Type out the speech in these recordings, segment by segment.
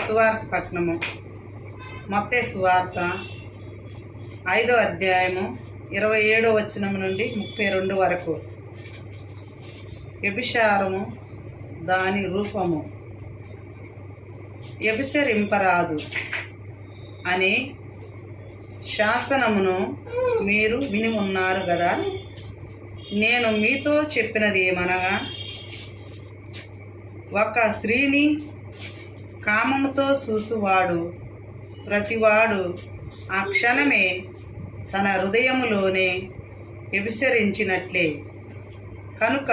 సువార్త పట్టణము మత్తయి సువార్త 5వ అధ్యాయము 27వ వచనం నుండి 32 వరకు. వ్యభిచారము దాని రూపము. వ్యభిచరింపరాదు అని శాసనమును మీరు విని ఉన్నారు కదా. నేను మీతో చెప్పినది ఏమనగా, ఒక స్త్రీని కామముతో చూసువాడు ప్రతివాడు ఆ క్షణమే తన హృదయములోనే వ్యభిచరించినట్లే. కనుక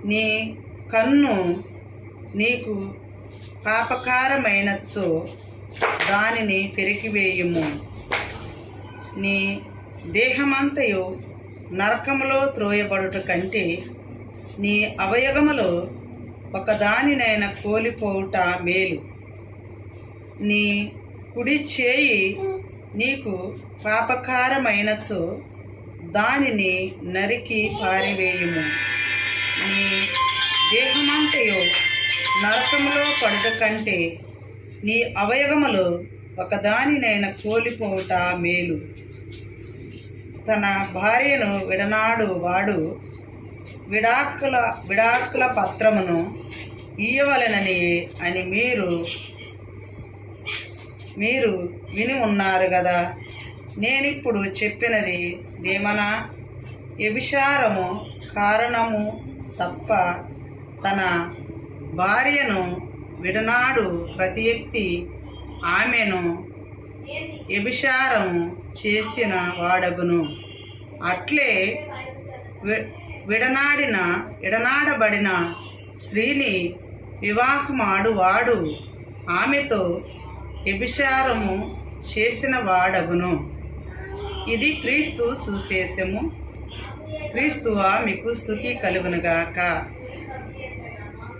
నీ కన్ను నీకు పాపకారమైనచో దానిని పెరికివేయుము. నీ దేహమంతయు నరకములో త్రోయబడుట కంటే నీ అవయవములో ఒకదానినైనా కోల్పోవుట మేలు. నీ కుడి చేయి నీకు పాపకారమైనచో దానిని నరికి పారివేయుము. నీ దేహమంతయు నరకములో పడుట కంటే నీ అవయవములో ఒకదానినైనా కోల్పోవుట మేలు. తన భార్యను విడనాడు వాడు విడాకుల పత్రమును ఇయ్యవలెనని అని మీరు విని ఉన్నారు కదా. నేనిప్పుడు చెప్పినది ఏమనా, వ్యభిచారము కారణము తప్ప తన భార్యను విడనాడు ప్రతి వ్యక్తి ఆమెను వ్యభిచారము చేసిన వాడగును. అట్లే విడనాడబడిన స్త్రీని వివాహమాడు వాడు ఆమెతో వ్యభిచారము చేసిన వాడగును. ఇది క్రీస్తు సువిశేషము. క్రీస్తువా మీకు స్తుతి కలుగునుగాక.